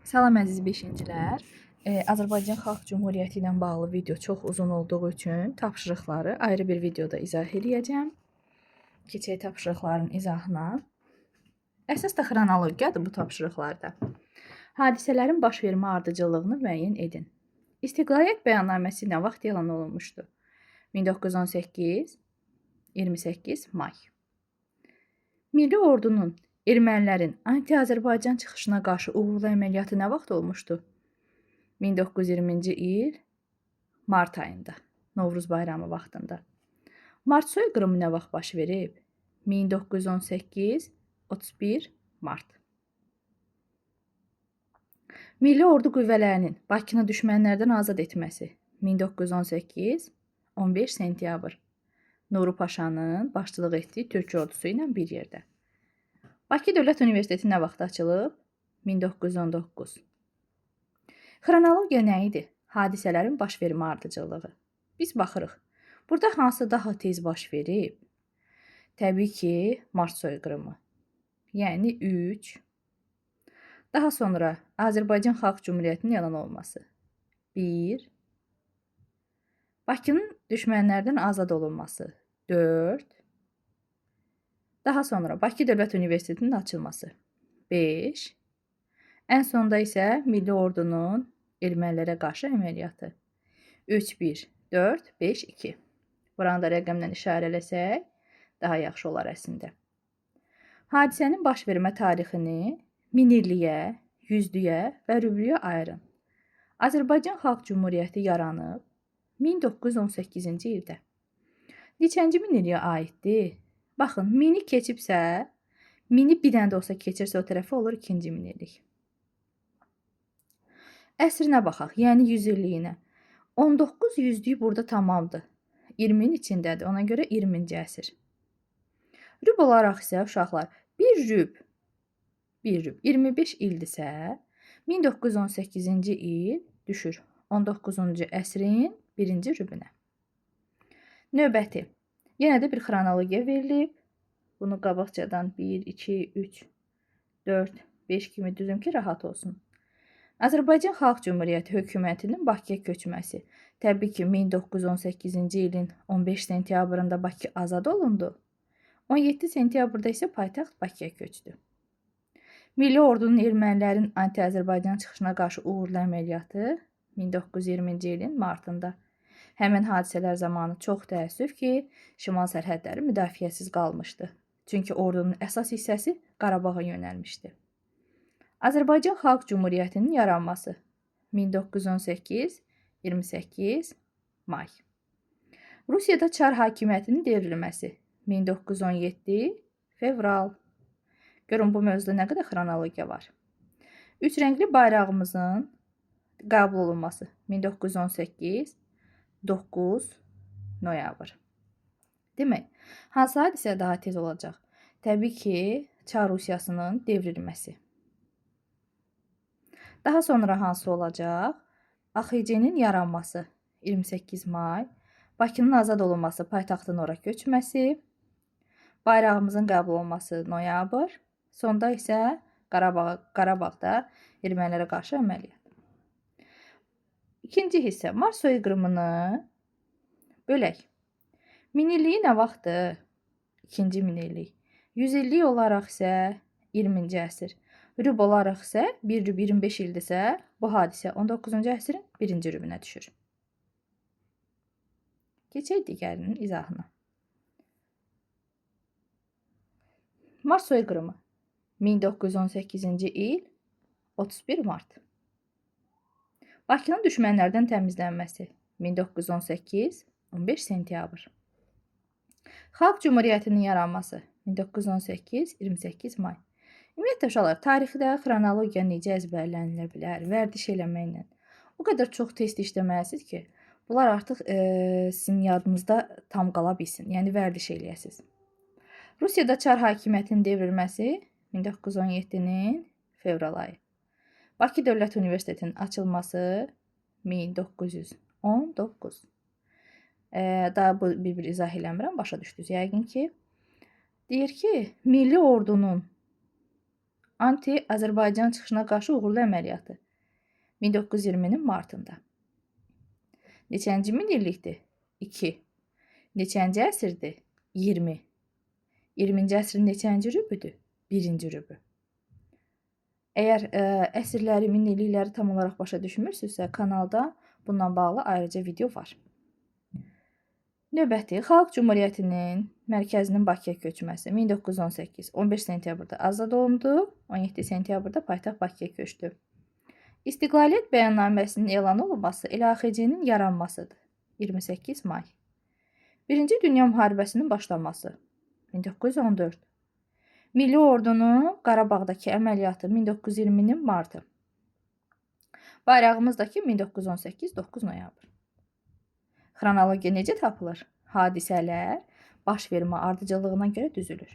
Salam əziz beşincilər. Azərbaycan Xalq Cümhuriyyəti ilə bağlı video çox uzun olduğu üçün tapşırıqları ayrı bir videoda izah edəcəm. Keçək tapşırıqların izahına. Əsas da xronologiyadır bu tapşırıqlarda. Hadisələrin baş vermə ardıcıllığını müəyyən edin. İstiqlaliyyət bəyannaməsi nə vaxt elan olunmuşdu? 1918, 28 may. Milli ordunun ermənilərin anti-Azərbaycan çıxışına qarşı uğurlu əməliyyatı nə vaxt olmuşdu? 1920-ci il mart ayında, Novruz bayramı vaxtında. Mart soyqırımı nə vaxt baş verib? 1918, 31 mart. Milli ordu qüvvələrinin Bakını düşmənlərdən azad etməsi 1918, 15 sentyabr. Nuru Paşanın başçılıq etdiyi Türk ordusu ilə bir yerdə. Bakı Dövlət Universiteti nə vaxt açılıb? 1919. Xronologiya nə idi? Hadisələrin baş vermə ardıcıllığı. Biz baxırıq. Burada hansı daha tez baş verib? Təbii ki, Mart soyqırımı. Yəni 3. Daha sonra Azərbaycan Xalq Cümhuriyyətinin elan olması. 1. Bakının düşmənlərdən azad olunması. 4. Daha sonra Bakı Dövlət Universitetinin açılması. 5. Ən sonda isə Milli Ordunun ermənilərə qarşı əməliyyatı. 3-1, 4-5-2. Buranı da rəqəmlə işarələsək, daha yaxşı olar əslində. Hadisənin baş vermə tarixini minilliyə, yüzlüyə və rüblüyə ayırın. Azərbaycan Xalq Cümhuriyyəti yaranıb 1918-ci ildə. Neçənci minilliyə aiddir? Baxın, mini keçibsə, mini bir dənə də olsa keçirsə o tərəfə olur 2-ci minillik. Əsrinə baxaq, yəni 100 illiyinə. 19 yüzlük burada tamamdır. 20-nin içindədir, ona görə 20-ci əsr. Rüb olaraq isə uşaqlar, bir rüb 25 ildirsə, 1918-ci il düşür 19-cu əsrin 1-ci rübünə. Növbəti. Yenə də bir xronologiya verilib. Bunu qabaqcadan 1, 2, 3, 4, 5 kimi düzüm ki, rahat olsun. Azərbaycan Xalq Cümhuriyyəti hökumətinin Bakıya köçməsi. Təbii ki, 1918-ci ilin 15 sentyabrında Bakı azad olundu. 17 sentyabrda isə paytaxt Bakıya köçdü. Milli ordunun ermənilərin anti-Azərbaycan çıxışına qarşı uğurlu əməliyyatı 1920-ci ilin martında. Həmin hadisələr zamanı çox təəssüf ki, şimal sərhədləri müdafiəsiz qalmışdı. Çünki ordunun əsas hissəsi Qarabağa yönəlmişdi. Azərbaycan Xalq Cümhuriyyətinin yaranması 1918, 28 may. Rusiyada Çar hakimiyyətinin devrilməsi 1917 fevral. Görün, bu mövzuda nə qədər xronologiya var. Üç rəngli bayrağımızın qəbul olunması 1918, 9 noyabr. Demək, hansı hadisə daha tez olacaq? Təbii ki, Çar Rusiyasının devrilməsi. Daha sonra hansı olacaq? AXC-nin yaranması 28 may, Bakının azad olunması, paytaxtın ora köçməsi, bayrağımızın qəbul olunması noyabr, sonda isə Qarabağda ermənilərə qarşı əməliyyat. İkinci hissə, Mart soyqırımını bölək. Minilliyi nə vaxtdır? 2-ci minillik. 100 illik olaraq isə 20-ci əsr. Rüb olaraq isə 1 rüb 25 ildirsə, bu hadisə 19-cu əsrin 1-ci rübünə düşür. Keçək digərinin izahına. Mart soyqırımı 1918-ci il 31 mart. Bakının düşmənlərdən təmizlənməsi 1918, 15 sentyabr. Xalq Cümhuriyyətinin yaranması 1918, 28 may. Ümumiyyətlə uşaqlar, tarixdə xronologiya necə əzbərlənilə bilər, vərdiş eləməklə. O qədər çox test işləməlisiniz ki, bunlar artıq sizin yadınızda tam qala bilsin, yəni vərdiş eləyəsiniz. Rusiyada Çar hakimiyyətinin devrilməsi 1917-nin fevral ayı. Bakı Dövlət Universitetinin açılması 1919. Daha bir izah eləmirəm, başa düşdünüz yəqin ki. Deyir ki, milli ordunun Anti-Azərbaycan çıxışına qarşı uğurlu əməliyyatı 1920-nin martında. Neçənci minillikdir? 2. Neçənci əsrdir? 20. 20-ci əsrin neçənci rübüdür? 1-ci rübü. Əgər əsrləri, minillikləri tam olaraq başa düşmürsünüzsə, kanalda bununla bağlı ayrıca video var. Növbəti Xalq Cümhuriyyətinin mərkəzinin Bakıya köçməsi 1918. 15 sentyabrda azad olundu, 17 sentyabrda paytaxt Bakıya köçdü. İstiqlaliyyət bəyannaməsinin elan olunması elə AXC-nin yaranmasıdır. 28 may. Birinci Dünya müharibəsinin başlaması 1914. Milli ordunun Qarabağdakı əməliyyatı 1920-nin martı. Bayrağımızdakı 1918 9 noyabr. Xronologiya necə tapılır? Hadisələr baş vermə ardıcıllığına görə düzülür.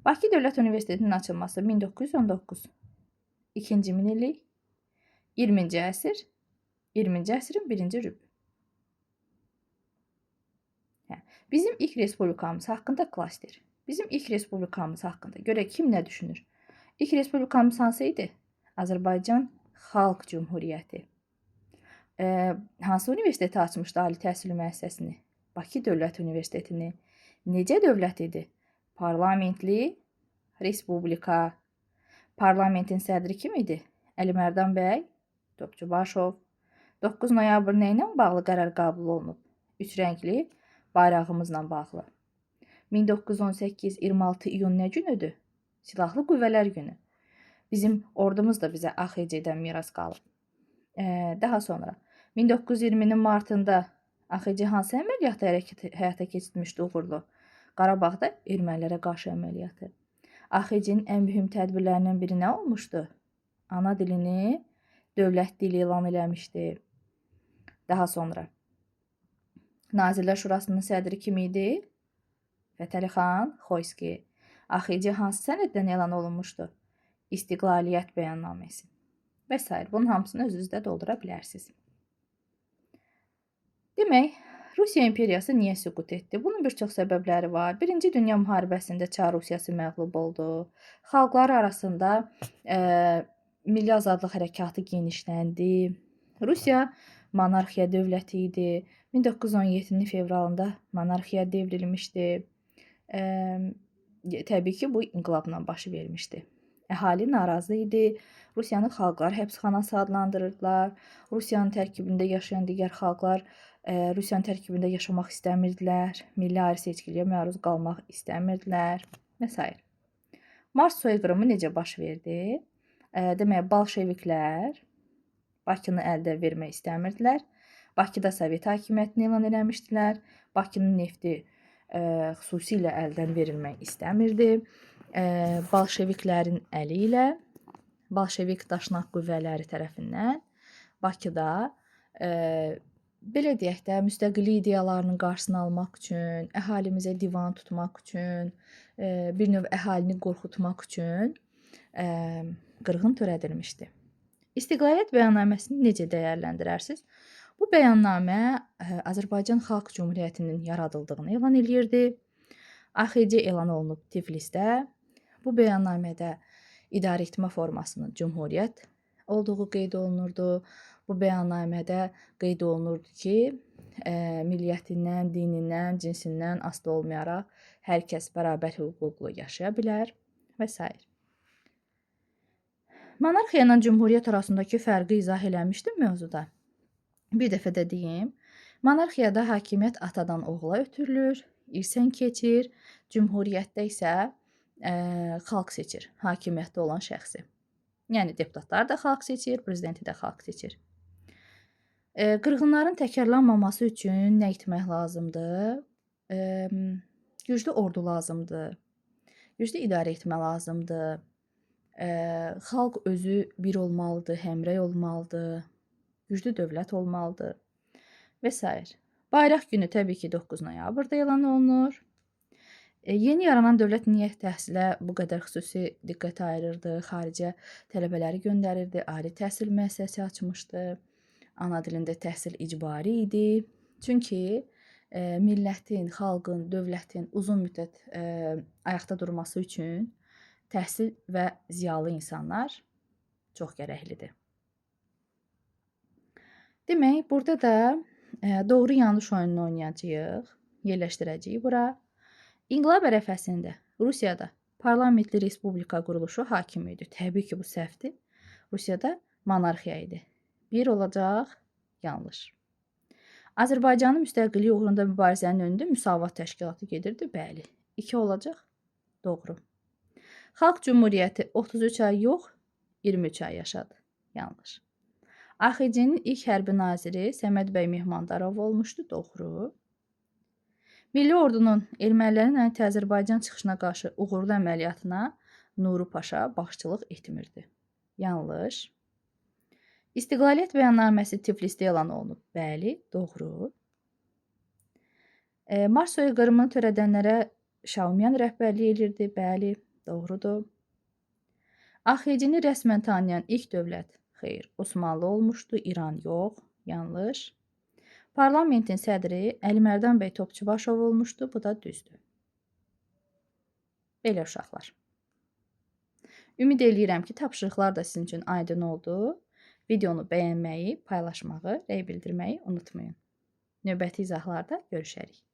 Bakı Dövlət Universitetinin açılması 1919. 2-ci minillik, 20-ci əsr, 20-ci əsrin 1-ci rübü. Bizim ilk respublikamız haqqında klaster. Bizim ilk respublikamız haqqında görə kim nə düşünür? İlk respublikamız hansı idi? Azərbaycan Xalq Cümhuriyyəti. Hansı universiteti açmışdı ali təhsil müəssisəsini? Bakı Dövlət Universitetini. Necə dövlət idi? Parlamentli respublika. Parlamentin sədri kim idi? Əlimərdan bəy Topçubaşov. 9 noyabr nə ilə bağlı qərar qəbul olunub? 3 rəngli bayrağımızla bağlı. 1918 26 iyun nə günüdür? Silahlı Qüvvələr günü. Bizim ordumuz da bizə AXC-dən miras qalıb. Daha sonra 1920-nin martında AXC hansı əməliyyatı həyata keçirmişdi uğurlu? Qarabağda ermənilərə qarşı əməliyyatı. AXC-nin ən mühüm tədbirlərindən biri nə olmuşdu? Ana dilini dövlət dili elan eləmişdi. Daha sonra Nazirlər Şurasının sədri kim idi? Fətəli xan Xoyski. AXC hansı sənəddən elan olunmuşdu? İstiqlaliyyət bəyannaməsi və s. Bunun hamısını özünüzdə doldura bilərsiniz. Demək, Rusiya imperiyası niyə süqut etdi? Bunun bir çox səbəbləri var. Birinci Dünya müharibəsində Çar Rusiyası məğlub oldu. Xalqlar arasında milli azadlıq hərəkatı genişləndi. Rusiya monarxiya dövləti idi. 1917-ci fevralında monarxiya devrilmişdi. Təbii ki, bu inqilabla baş vermişdi. Əhali narazı idi. Rusiyanı xalqlar həbsxanası adlandırırdılar. Rusiyanın tərkibində yaşayan digər xalqlar Rusiyanın tərkibində yaşamaq istəmirdilər. Milli ayrı seçkiliyə məruz qalmaq istəmirdilər və s. Mars soyqırımı necə baş verdi? Demək, bolşeviklər Bakını əldə vermək istəmirdilər. Bakıda Sovet hakimiyyətini elan eləmişdilər. Bakının nefti xüsusilə əldən verilmək istəmirdi. Bolşeviklərin əli ilə bolşevik daşnaq qüvvələri tərəfindən Bakıda belə deyək də, müstəqillik ideyalarının qarşısını almaq üçün, əhalimizə divan tutmaq üçün, bir növ əhalini qorxutmaq üçün qırğın törədilmişdi. İstiqlaliyyət bəyannaməsini necə dəyərləndirərsiniz? Bu bəyannamə Azərbaycan Xalq Cümhuriyyətinin yaradıldığını elan eləyirdi. AXC elan olunub Tiflisdə. Bu bəyannamədə idarəetmə formasının Cümhuriyyət olduğu qeyd olunurdu. Bu bəyannamədə qeyd olunurdu ki, milliyyətindən, dinindən, cinsindən asılı olmayaraq hər kəs bərabər hüquqlu yaşaya bilər və s. Monarxiya ilə cümhuriyyət arasındakı fərqi izah eləmişdim mövzuda. Bir dəfə də deyim, monarxiyada hakimiyyət atadan oğula ötürülür, irsən keçir, cümhuriyyətdə isə xalq seçir hakimiyyətdə olan şəxsi. Yəni deputatlar da xalq seçir, prezidenti də xalq seçir. Qırğınların təkrarlanmaması üçün nə etmək lazımdır? Güclü ordu lazımdır, güclü idarə etmə lazımdır, xalq özü bir olmalıdır, həmrəy olmalıdır, güclü dövlət olmalıdır və s. Bayraq günü təbii ki 9 noyabrda elan olunur. Yeni yaranan dövlət niyə təhsilə bu qədər xüsusi diqqət ayırırdı, xaricə tələbələri göndərirdi, ali təhsil müəssisəsi açmışdı, ana dilində təhsil icbari idi. Çünki millətin, xalqın, dövlətin uzun müddət ayaqda durması üçün təhsil və ziyalı insanlar çox gərəklidir. Demək, burada da doğru yanlış oyununu oynayacağıq, yerləşdirəcəyik bura. İnqilab ərəfəsində Rusiyada parlamentli respublika quruluşu hakim idi. Təbii ki, bu səhvdir. Rusiyada monarxiya idi. 1 olacaq, yanlış. Azərbaycanın müstəqilliyi uğrunda mübarizənin önündə Müsavat təşkilatı gedirdi, bəli. 2 olacaq, doğru. Xalq Cümhuriyyəti 33 ay yox, 23 ay yaşadı, yanlış. AXC-nin ilk hərbi naziri Səməd bəy Mehmandarov olmuşdu, doğru. Milli ordunun ermənilərin anti-Azərbaycan çıxışına qarşı uğurlu əməliyyatına Nuru Paşa başçılıq etmirdi. Yanlış. İstiqlaliyyət bəyannaməsi Tiflisdə elan olunub. Bəli, doğru. Mars soyqırımını törədənlərə Şaumyan rəhbərlik edirdi. Bəli, doğrudur. AXC-ni rəsmən tanıyan ilk dövlət, xeyr, Osmanlı olmuşdu, İran yox, yanlış. Parlamentin sədri Əlimərdan bəy Topçubaşov olmuşdu, bu da düzdür. Belə uşaqlar. Ümid eləyirəm ki, tapşırıqlar da sizin üçün aydın oldu. Videonu bəyənməyi, paylaşmağı, rəy bildirməyi unutmayın. Növbəti izahlarda görüşərik.